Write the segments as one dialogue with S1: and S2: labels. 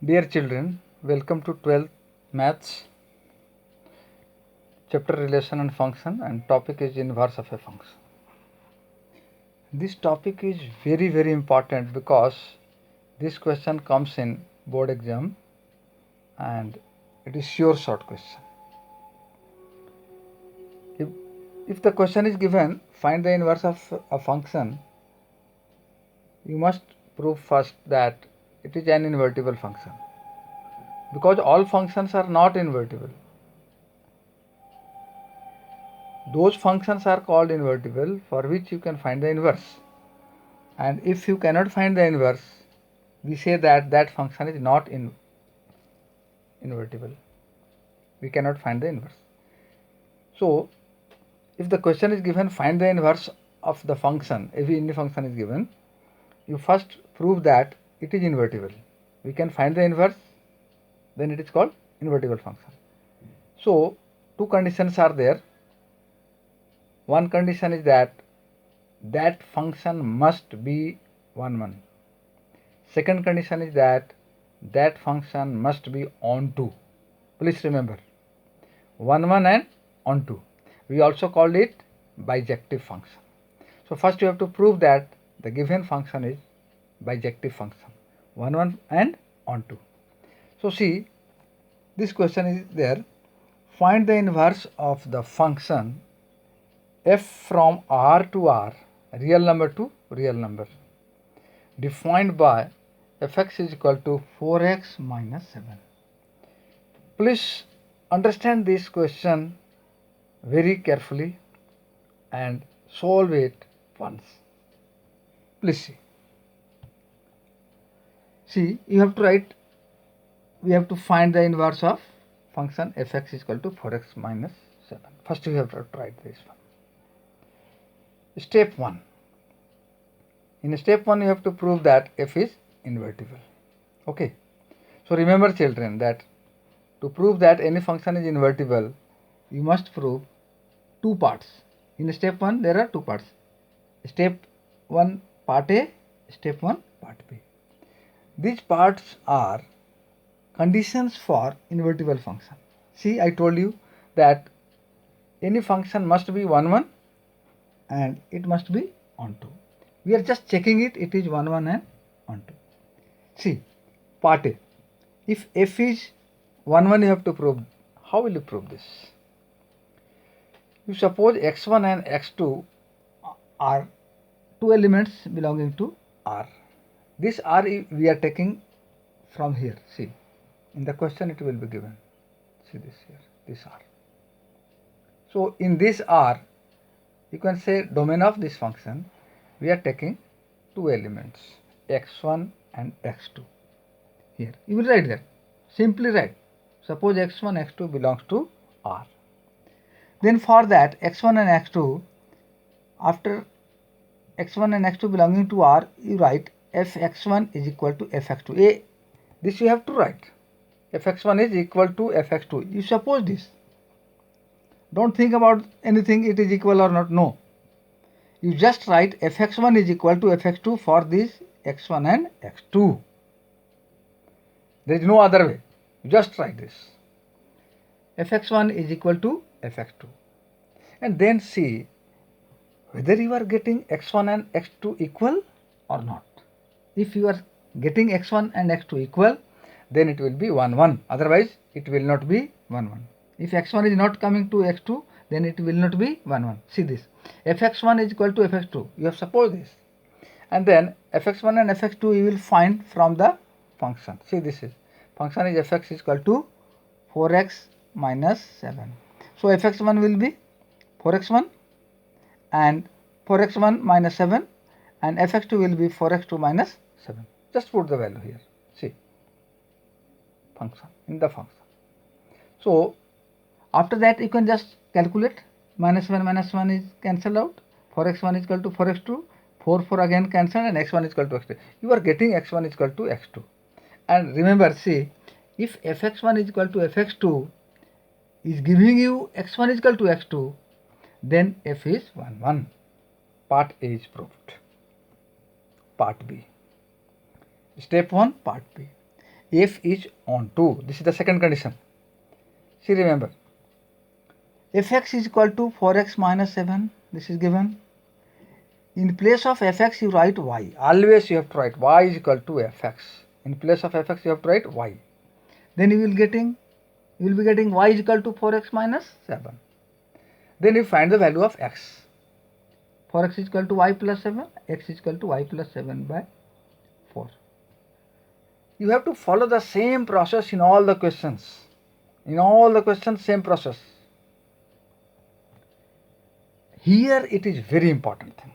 S1: Dear children, welcome to 12th Maths, chapter Relation and Function, and topic is inverse of a function. This topic is very important because this question comes in board exam and it is sure short question. If the question is given, find the inverse of a function, you must prove first that it is an invertible function, because all functions are not invertible. Those functions are called invertible for which you can find the inverse, and if you cannot find the inverse, we say that that function is not invertible. We cannot find the inverse. So if the question is given, find the inverse of the function, if any function is given, you first prove that it is invertible. We can find the inverse, then it is called invertible function. So two conditions are there. One condition is that that function must be 1, 1. Second condition is that that function must be onto. Please remember, 1, 1 and onto. We also called it bijective function. So first you have to prove that the given function is bijective function, 1, 1 and onto. So see, this question is there. Find the inverse of the function f from R to R, real number to real number, defined by fx is equal to 4x minus 7. Please understand this question very carefully and solve it once. Please see. See, you have to write, we have to find the inverse of function fx is equal to 4x minus 7. First you have to write this one. Step 1. In step 1 you have to prove that f is invertible. Okay. So remember children that to prove that any function is invertible, you must prove two parts. In step 1 there are two parts. Step 1 part A, step 1 part B. These parts are conditions for invertible function. See, I told you that any function must be 1, 1 and it must be onto. We are just checking it, it is 1, 1 and onto. See, part A. If f is 1, 1 you have to prove. How will you prove this? You suppose x1 and x2 are two elements belonging to R. This R we are taking from here. See, in the question it will be given. See this here, this R. So in this R, you can say domain of this function, we are taking two elements, x1 and x2. Here, you will write that. Simply write. Suppose x1, x2 belongs to R. Then for that, x1 and x2, after x1 and x2 belonging to R, you write fx1 is equal to fx2. This you have to write. fx1 is equal to fx2. You suppose this. Don't think about anything, it is equal or not. No. You just write fx1 is equal to fx2 for this x1 and x2. There is no other way. You just write this. fx1 is equal to fx2. And then see whether you are getting x1 and x2 equal or not. If you are getting x1 and x2 equal, then it will be 1, 1. Otherwise, it will not be 1, 1. If x1 is not coming to x2, then it will not be 1, 1. See this. fx1 is equal to fx2. You have supposed this. And then fx1 and fx2 you will find from the function. See, this is function is fx is equal to 4x minus 7. So fx1 will be 4x1 and 4x1 minus 7, and fx2 will be 4x2 minus 7. Just put the value here. See, function, in the function. So after that you can just calculate. Minus 1 is cancelled out. 4x1 is equal to 4x2. 4 again cancelled, and x1 is equal to x2. You are getting x1 is equal to x2. And remember, see, if fx1 is equal to fx2 is giving you x1 is equal to x2, then f is 1, 1. Part A is proved. Part B. Step 1, part B. f is on to. This is the second condition. See, remember, fx is equal to 4x minus 7. This is given. In place of fx you write y. Always you have to write y is equal to fx. In place of fx you have to write y. Then you will be getting y is equal to 4x minus 7. Then you find the value of x. 4x is equal to y plus 7. X is equal to y plus 7 by 4. You have to follow the same process in all the questions. In all the questions, same process. Here it is very important thing.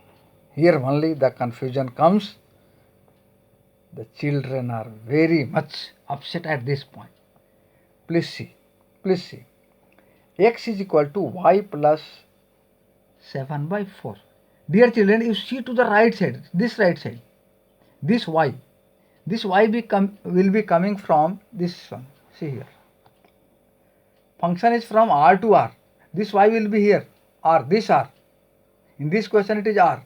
S1: Here only the confusion comes. The children are very much upset at this point. Please see. X is equal to y plus 7 by 4. Dear children, you see to the right side, this right side, this y will be coming from this one. See here. Function is from R to R. This y will be here, R, this R. In this question it is R.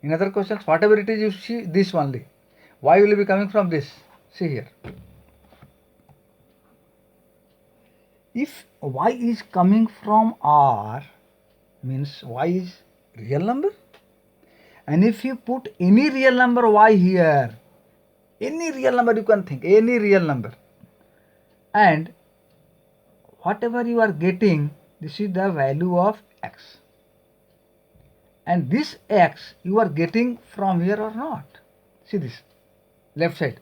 S1: In other questions, whatever it is, you see this only. Y will be coming from this. See here. If y is coming from R, means y is real number. And if you put any real number y here, any real number you can think, any real number, and whatever you are getting, this is the value of x. And this x you are getting from here or not. See this, left side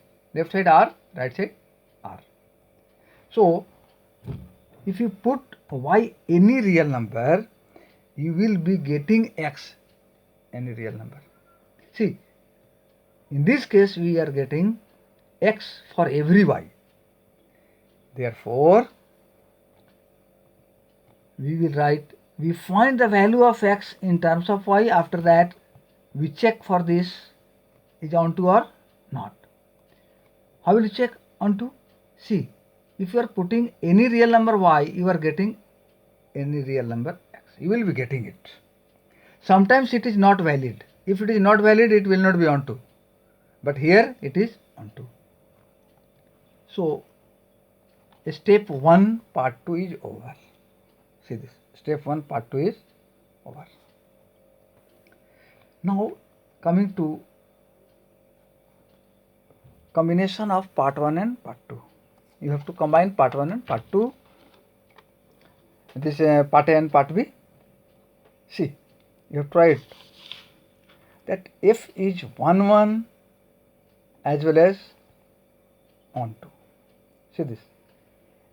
S1: R, right side R. So if you put y any real number, you will be getting x any real number. See, in this case we are getting x for every y. Therefore we find the value of x in terms of y. After that we check for this is onto or not. How will you check onto? See, if you are putting any real number y, you are getting any real number x. You will be getting it. Sometimes it is not valid. If it is not valid, it will not be onto. But here it is onto. So step 1 part 2 is over. See this. Step 1 part 2 is over. Now coming to combination of part 1 and part 2. You have to combine part 1 and part 2. This part A and part B. See, you have tried that f is 1 1 as well as onto. See this,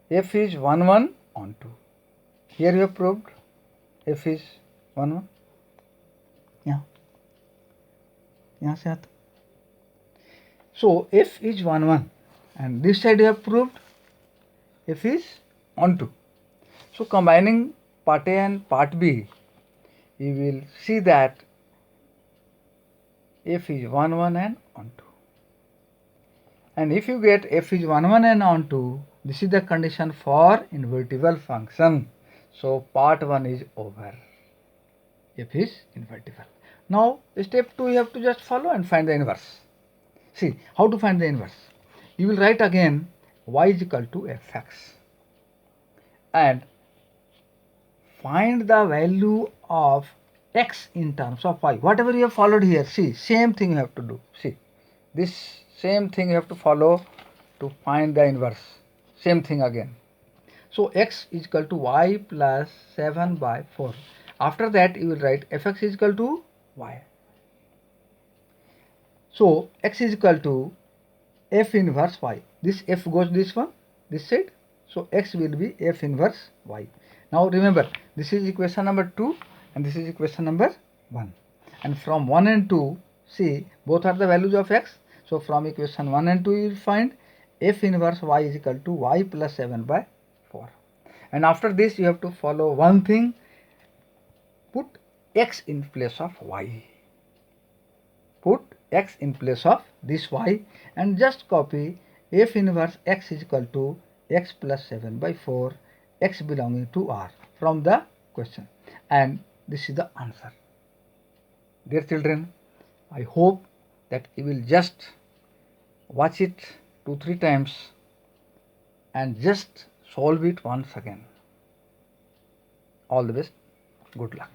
S1: f is 1 1 onto. Here you have proved f is 1 1. यहाँ से आता. So f is 1 1 and this side you have proved f is onto. So combining part A and part B, you will see that f is 1 1 and onto. And if you get f is 1 1 and onto, this is the condition for invertible function. So part 1 is over. F is invertible. Now step 2 you have to just follow and find the inverse. See how to find the inverse. You will write again y is equal to fx and find the value of x in terms of y. Whatever you have followed here, see, same thing you have to do. See, this same thing you have to follow to find the inverse. Same thing again. So x is equal to y plus 7 by 4. After that you will write fx is equal to y. So x is equal to f inverse y. This f goes this one, this side. So x will be f inverse y. Now remember, this is equation number 2 and this is equation number 1. And from 1 and 2, see, both are the values of x. So from equation 1 and 2 you will find f inverse y is equal to y plus 7 by 4. And after this you have to follow one thing. Put x in place of y. Put x in place of this y and just copy f inverse x is equal to x plus 7 by 4, x belonging to R from the question. And this is the answer. Dear children, I hope that you will just watch it 2-3 times and just solve it once again. All the best. Good luck.